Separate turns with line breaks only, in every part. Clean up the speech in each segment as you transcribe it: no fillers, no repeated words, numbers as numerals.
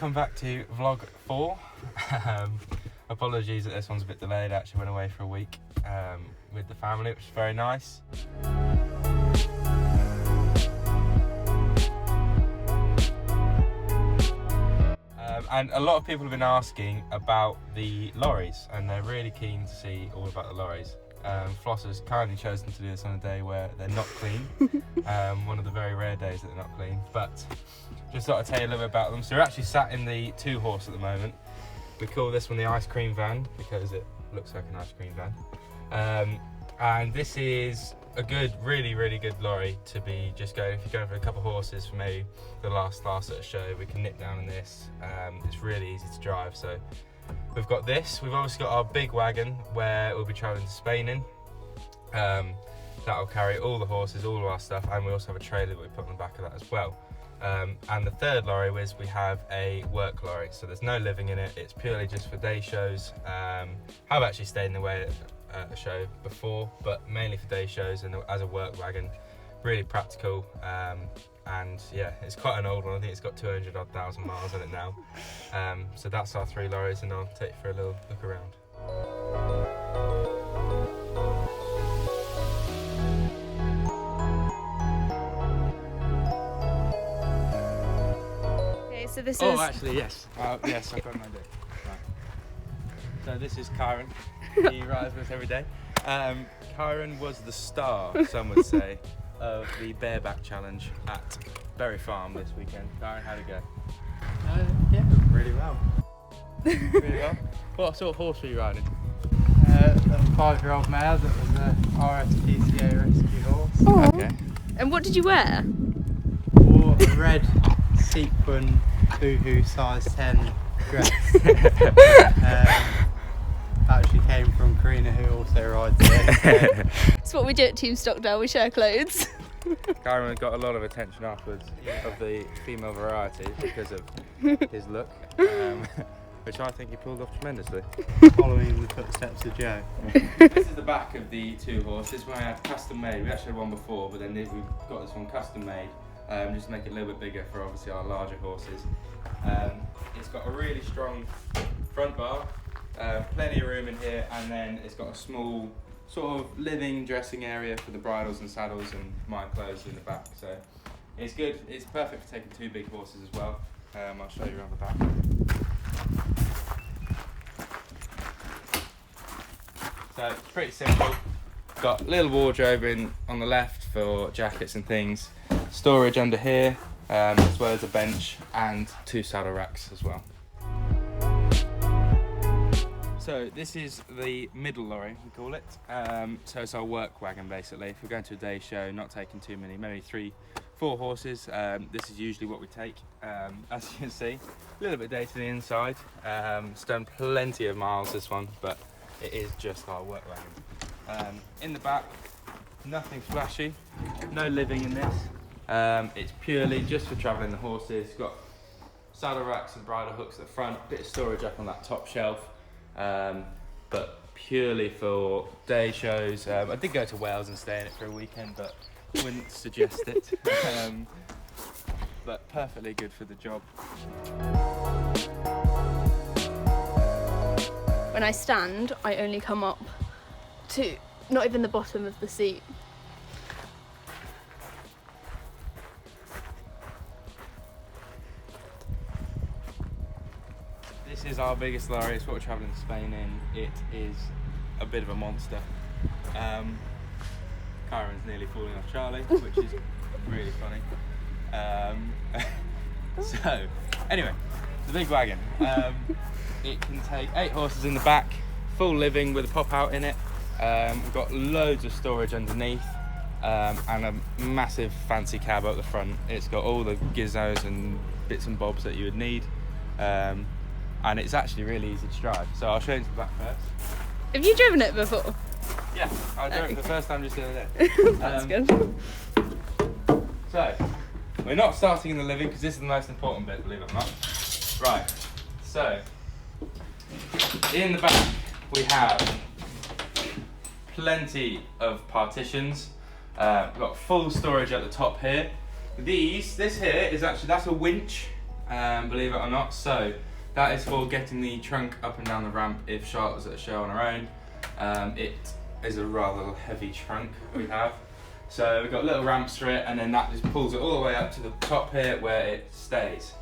welcome back to vlog 4. Apologies that this one's a bit delayed. I actually went away for a week with the family, which was very nice. And a lot of people have been asking about the lorries, and they're really keen to see all about the lorries. Flosser's kindly chosen to do this on a day where they're not clean. One of the very rare days that they're not clean. But just thought I'd tell you a little bit about them. So we're actually sat in the 2-horse at the moment. We call this one the ice cream van because it looks like an ice cream van. And this is a good, really good lorry to be just going. If you're going for a couple of horses for maybe the last at a show, we can nip down in this. It's really easy to drive. So we've got this. We've obviously got our big wagon where we'll be travelling to Spain in. That'll carry all the horses, all of our stuff, and we also have a trailer that we put on the back of that as well. And the third lorry is we have a work lorry, so there's no living in it. It's purely just for day shows. I've actually stayed in the way at a show before, but mainly for day shows and as a work wagon. Really practical, and yeah, it's quite an old one. I think it's got 200,000 miles on it now. So that's our 3 lorries, and I'll take you for a little look around.
So this is...
Oh, actually, yes. Yes, I've got an idea. Right. So this is Kyron. He rides with us every day. Kyron was the star, some would say, of the bareback challenge at Berry Farm this weekend. Kyron, how'd it go?
Yeah, really well.
Really well? What sort of horse were you riding?
A 5-year-old mare that was a RSPCA rescue horse.
Oh.
Okay.
And what did you wear?
Wore a red sequin boohoo size 10 dress. Actually came from Karina, who also rides it.
It's what we do at Team Stockdale, we share clothes.
Kyron got a lot of attention afterwards of the female variety because of his look, which I think he pulled off tremendously.
Following the footsteps of Joe.
This is the back of the 2-horse. This one I had custom made. We actually had one before, but then we've got this one custom made, just to make it a little bit bigger for obviously our larger horses. It's got a really strong front bar, plenty of room in here, and then it's got a small sort of living dressing area for the bridles and saddles and my clothes in the back. So it's good. It's perfect for taking 2 big horses as well. I'll show you around the back. So it's pretty simple. Got a little wardrobe on the left for jackets and things. Storage under here, as well as a bench and 2 saddle racks as well. So this is the middle lorry, we call it. So it's our work wagon basically. If we're going to a day show, not taking too many, maybe 3-4 horses, this is usually what we take. As you can see, a little bit dated inside. It's done plenty of miles, this one, but it is just our work wagon. In the back, nothing flashy, no living in this. It's purely just for travelling the horses. It's got saddle racks and bridle hooks at the front, bit of storage up on that top shelf, but purely for day shows. I did go to Wales and stay in it for a weekend, but wouldn't suggest it. But perfectly good for the job.
When I stand, I only come up to not even the bottom of the seat.
This is our biggest lorry. It's what we're travelling to Spain in. It is a bit of a monster. Kyron's nearly falling off Charlie, which is really funny. So, anyway, the big wagon. It can take 8 horses in the back, full living with a pop out in it. We've got loads of storage underneath, and a massive fancy cab up the front. It's got all the gizmos and bits and bobs that you would need. And it's actually really easy to drive. So I'll show you to the back first.
Have you driven it before?
Yeah, I drove it for the first time just the other day.
That's good.
So, we're not starting in the living because this is the most important bit, believe it or not. Right, so, in the back we have plenty of partitions. We've got full storage at the top here. This here is actually, that's a winch. believe it or not. So that is for getting the trunk up and down the ramp if Charlotte was at a show on her own. It is a rather heavy trunk we have. So we've got little ramps for it, and then that just pulls it all the way up to the top here where it stays.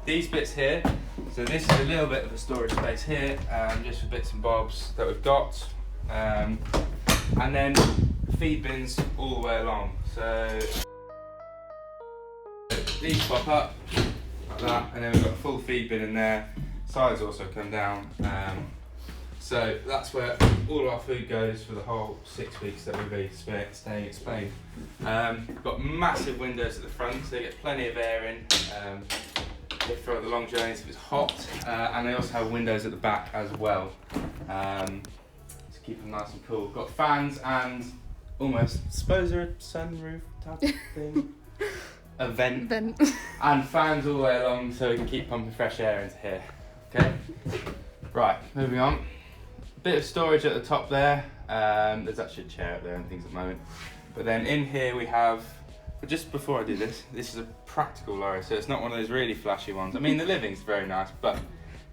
These bits here, so this is a little bit of a storage space here, just for bits and bobs that we've got. And then feed bins all the way along. So these pop up like that, and then we've got a full feed bin in there. Sides also come down. So that's where all of our food goes for the whole 6 weeks that we'll be staying at Spain. We've got massive windows at the front, so they get plenty of air in for the long journeys if it's hot. And they also have windows at the back as well, to keep them nice and cool. Got fans and almost, I suppose they're a sunroof type of thing. A vent. And fans all the way along so we can keep pumping fresh air into here. Okay? Right, moving on. Bit of storage at the top there. There's actually a chair up there and things at the moment. But then in here we have, but just before I do this is a practical lorry, so it's not one of those really flashy ones. I mean, the living's very nice, but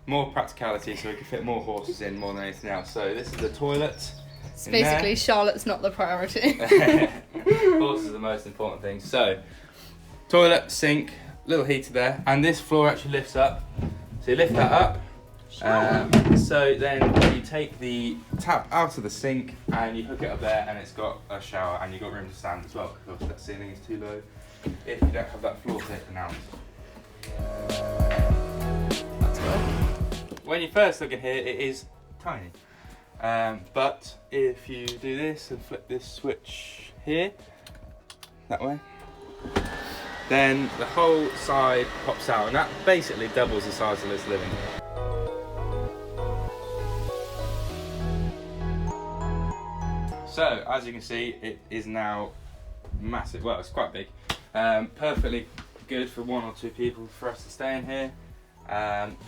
more practicality so we can fit more horses in more than anything else. So this is the toilet.
It's basically Charlotte's not the priority.
Horses are the most important thing. So, toilet, sink, little heater there, and this floor actually lifts up. So you lift that up. So then you take the tap out of the sink and you hook it up there, and it's got a shower, and you've got room to stand as well because that ceiling is too low if you don't have that floor taken out. That's good. When you first look at here, it is tiny. But if you do this and flip this switch here, that way, then the whole side pops out, and that basically doubles the size of this living. So, as you can see, it is now massive. Well, it's quite big. Perfectly good for 1 or 2 people for us to stay in here.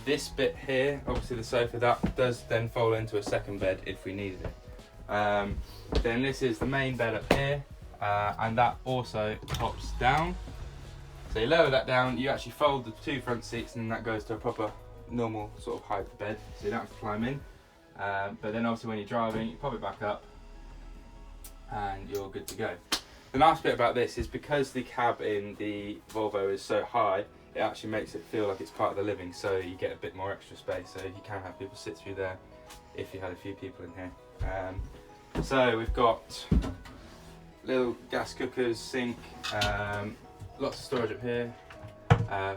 This bit here, obviously the sofa, that does then fold into a second bed if we needed it. Then this is the main bed up here, and that also pops down. So you lower that down, you actually fold the 2 front seats, and then that goes to a proper normal sort of height bed, so you don't have to climb in. But then obviously when you're driving, you pop it back up and you're good to go. The nice bit about this is because the cab in the Volvo is so high, it actually makes it feel like it's part of the living, so you get a bit more extra space, so you can have people sit through there if you had a few people in here. So we've got little gas cookers, sink, lots of storage up here.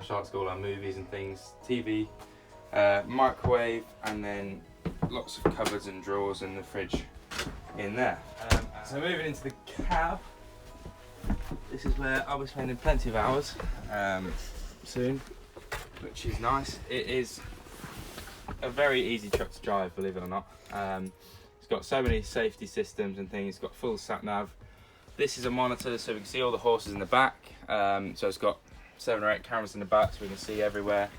Charlotte's got all our movies and things, TV, microwave, and then lots of cupboards and drawers in the fridge in there. So moving into the cab, this is where I'll be spending plenty of hours soon, which is nice. It is a very easy truck to drive, believe it or not. It's got so many safety systems and things. It's got full sat nav. This is a monitor, so we can see all the horses in the back. So it's got 7 or 8 cameras in the back, so we can see everywhere.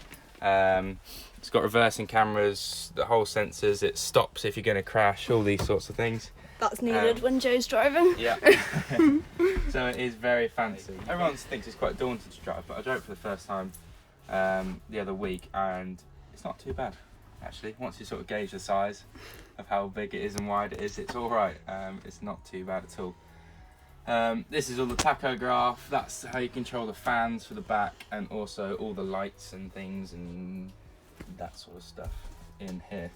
It's got reversing cameras, the whole sensors. It stops if you're going to crash, all these sorts of things.
That's needed when Joe's driving.
Yeah. So it is very fancy. Everyone thinks it's quite daunting to drive, but I drove it for the first time the other week, and it's not too bad, actually. Once you sort of gauge the size of how big it is and wide it is, it's all right. It's not too bad at all. This is all the tachograph. That's how you control the fans for the back, and also all the lights and things and that sort of stuff in here.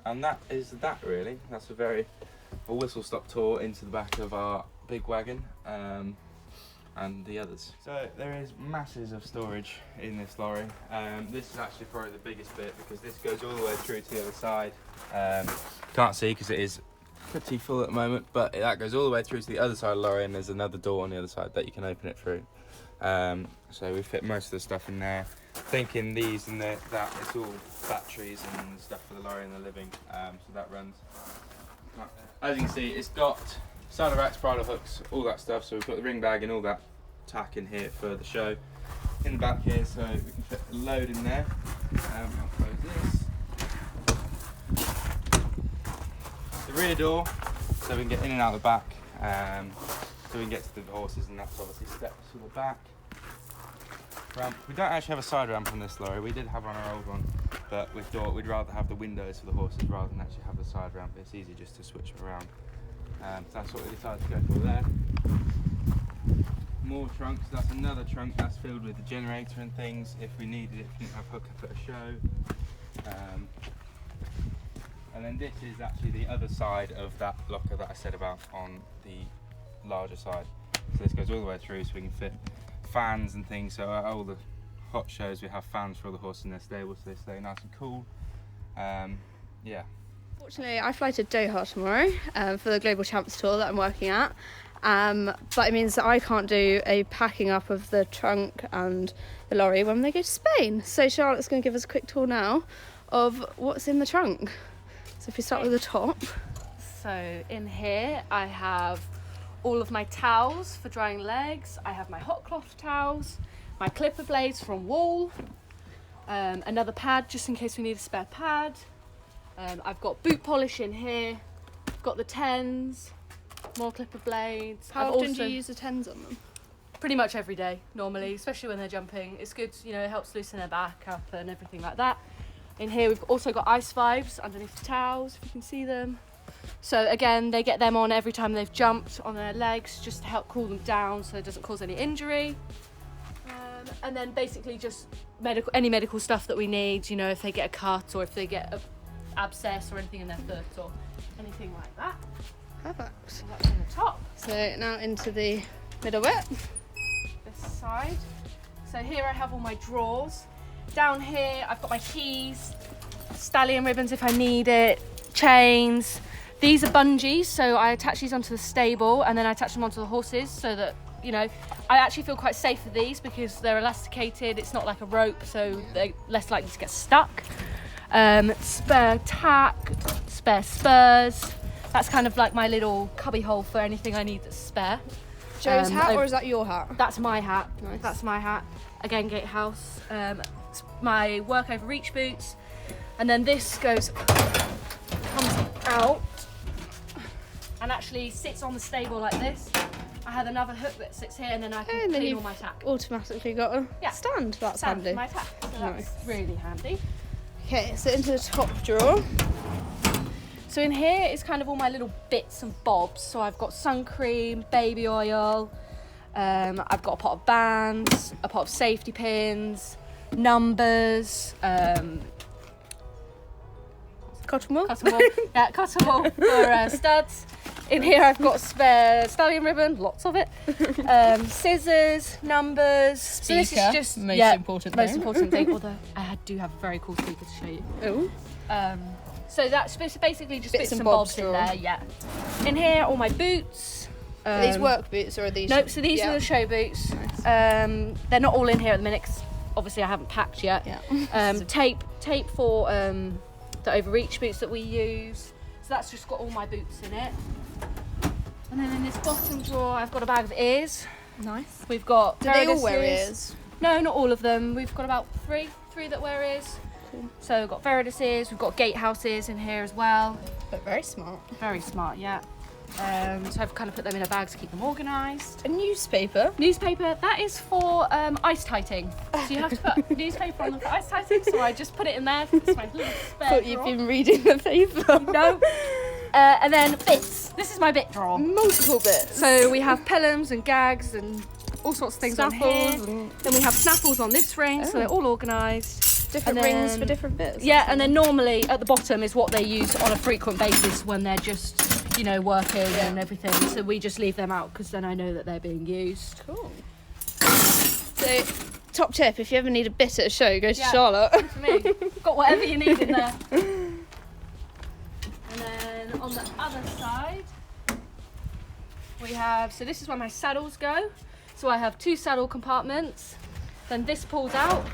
And that is that really. That's a whistle stop tour into the back of our big wagon and the others. So there is masses of storage in this lorry. This is actually probably the biggest bit because this goes all the way through to the other side. Can't see because it is pretty full at the moment, but that goes all the way through to the other side of the lorry, and there's another door on the other side that you can open it through. So we fit most of the stuff in there. Thinking these and that, it's all batteries and stuff for the lorry and the living, so that runs. As you can see, it's got saddle racks, bridle hooks, all that stuff, so we've got the ring bag and all that tack in here for the show. In the back here, so we can fit a load in there. I'll close this. The rear door, so we can get in and out of the back, so we can get to the horses, and that's obviously steps to the back. ramp. We don't actually have a side ramp on this lorry. We did have on our old one, but we thought we'd rather have the windows for the horses rather than actually have the side ramp. It's easy just to switch them around. So that's what we decided to go for there. More trunks. That's another trunk that's filled with the generator and things if we needed it. If we didn't have hookup at a show. And then this is actually the other side of that locker that I said about on the larger side. So this goes all the way through so we can fit fans and things. So at all the hot shows we have fans for all the horses in their stables so they stay nice and cool. Yeah.
Fortunately, I fly to Doha tomorrow for the Global Champs tour that I'm working at. But it means that I can't do a packing up of the trunk and the lorry when they go to Spain. So Charlotte's going to give us a quick tour now of what's in the trunk. So if we start with the top.
So in here I have all of my towels for drying legs. I have my hot cloth towels, my clipper blades from Wool, another pad just in case we need a spare pad. I've got boot polish in here, I've got the tens, more clipper blades.
How often do you use the tens on them?
Pretty much every day normally, especially when they're jumping. It's good, you know, it helps loosen their back up and everything like that. In here we've also got ice vibes underneath the towels, if you can see them. So again, they get them on every time they've jumped on their legs, just to help cool them down so it doesn't cause any injury. And then basically just any medical stuff that we need, you know, if they get a cut or if they get an abscess or anything in their foot or anything like that.
Perfect.
So that's on the top.
So now into the middle bit.
This side. So here I have all my drawers. Down here I've got my keys, stallion ribbons if I need it, chains. These are bungees, so I attach these onto the stable and then I attach them onto the horses so that, you know, I actually feel quite safe with these because they're elasticated, it's not like a rope, so they're less likely to get stuck. Spare tack, spare spurs. That's kind of like my little cubby hole for anything I need that's spare.
Joe's hat, or is that your hat?
That's my hat.
Nice.
That's my hat. Again, gatehouse. My work over reach boots, and then this comes out and actually sits on the stable like this. I have another hook that sits here, and then I can clean all my tack.
Automatically got a stand. That's
Stand
handy.
for my tack. So
Nice.
that's really handy.
Okay, so into the top drawer.
So in here is kind of all my little bits and bobs. So I've got sun cream, baby oil. I've got a pot of bands, a pot of safety pins, numbers.
Cotton wool.
Cotton wool. Yeah, cotton wool for studs. In here I've got spare stallion ribbon, lots of it. Scissors, numbers. So this is just
most important
most
thing.
important thing. Although I do have a very cool speaker to show you.
Oh.
So that's basically just bits and
bobs
bobs in there. Yeah. In here, all my boots.
Are these work boots or are these?
Nope. So these are the show boots.
Nice.
They're not all in here at the minute. 'Cause obviously, I haven't packed yet.
Yeah.
Tape for the overreach boots that we use. So that's just got all my boots in it. And then in this bottom drawer, I've got a bag of ears.
Nice.
We've got.
Do they all wear ears?
No, not all of them. We've got about three that wear ears.
Cool.
So we've got Veritas ears. We've got gatehouse ears in here as well.
But very smart.
Very smart, yeah. So I've kind of put them in a bag to keep them organised.
A newspaper.
Newspaper, that is for ice tighting. So you have to put newspaper on them for ice tighting. So I just put it in there. It's my little spare
Thought you've been reading the paper.
No. And then bits. This is my bit drawer.
Multiple bits.
So we have pellums and gags and all sorts of things on here.
Snaffles and
Then we have snaffles on this ring, so they're all organised.
different
and
rings
then-
for different bits.
Yeah, and then normally at the bottom is what they use on a frequent basis when they're just, you know, working and everything. So we just leave them out because then I know that they're being used.
Cool. So, top tip: if you ever need a bit at a show, go to
Yeah.
Charlotte.
For me, got whatever you need in there. And then on the other side, we have, so this is where my saddles go. So I have 2 saddle compartments. Then this pulls out.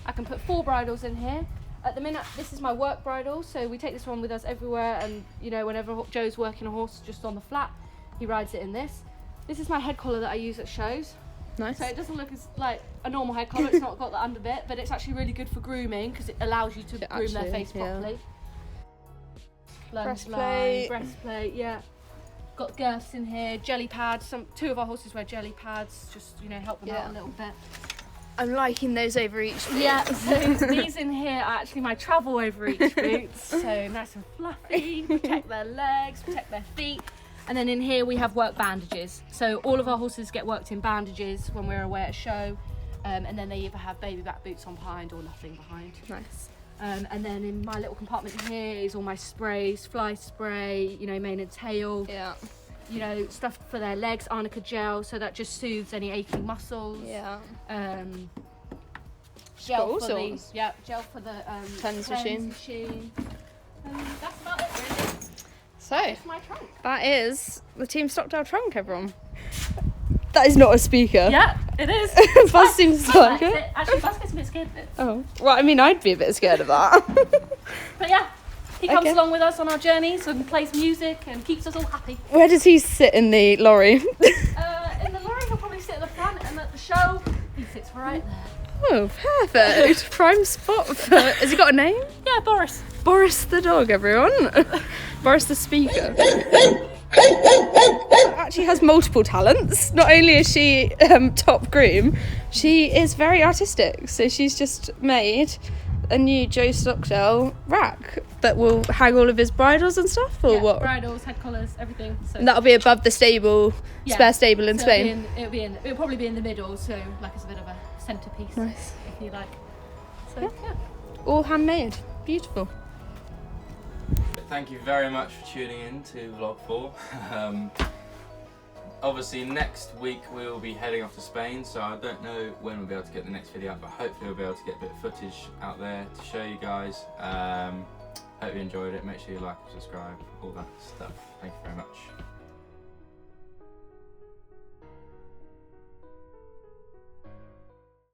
I can put 4 bridles in here. At the minute, this is my work bridle, so we take this one with us everywhere, and you know, whenever Joe's working a horse just on the flat, he rides it in this. This is my head collar that I use at shows.
Nice.
So it doesn't look as like a normal head collar, it's not got the under bit, but it's actually really good for grooming because it allows you to groom their face properly. Lunge line,
Breastplate.
breastplate, yeah. Got girths in here, jelly pads. 2 of our horses wear jelly pads, just, you know, help them out a little bit.
I'm liking those over each boot.
Yeah, so these in here are actually my travel over each boots. So nice and fluffy, protect their legs, protect their feet. And then in here we have work bandages. So all of our horses get worked in bandages when we're away at a show. And then they either have baby back boots on behind or nothing behind.
Nice.
And then in my little compartment here is all my sprays, fly spray, you know, mane and tail.
Yeah.
You know, stuff for their legs, arnica gel, so that just soothes any aching muscles.
Yeah.
Gel
all
for the
sorts.
gel for the
Tens machine.
That's about it really.
So,
It's my trunk.
that is the Team Stockdale trunk, everyone. That is not a speaker.
Yeah, it is.
Buzz seems
I
like
like
it.
it. Actually, Buzz gets a bit scared of it.
Oh, well, I mean, I'd be a bit scared of that.
But yeah, he comes
Okay.
along with us on our journeys and plays music and keeps us all happy.
Where does he sit in the lorry?
In the lorry, he'll probably sit at the front, and at the show, he sits right there.
Oh, perfect. Prime spot for... Has he got a name?
Yeah, Boris.
Boris the dog, everyone. Boris the speaker. Actually has multiple talents. Not only is she top groom, she is very artistic. So she's just made a new Joe Stockdale rack that will hang all of his bridles and stuff, or
Yeah,
what?
bridles, head collars, everything. So
And that'll be above the stable,
yeah.
spare stable in
So
Spain.
It'll probably be in the middle, so like it's a bit of a centerpiece,
Nice.
if you like. So
Yeah.
yeah.
All handmade. Beautiful.
Thank you very much for tuning in to vlog 4. Obviously next week we'll be heading off to Spain, so I don't know when we'll be able to get the next video out, but hopefully we'll be able to get a bit of footage out there to show you guys. Hope you enjoyed it. Make sure you like and subscribe, all that stuff. Thank you very much.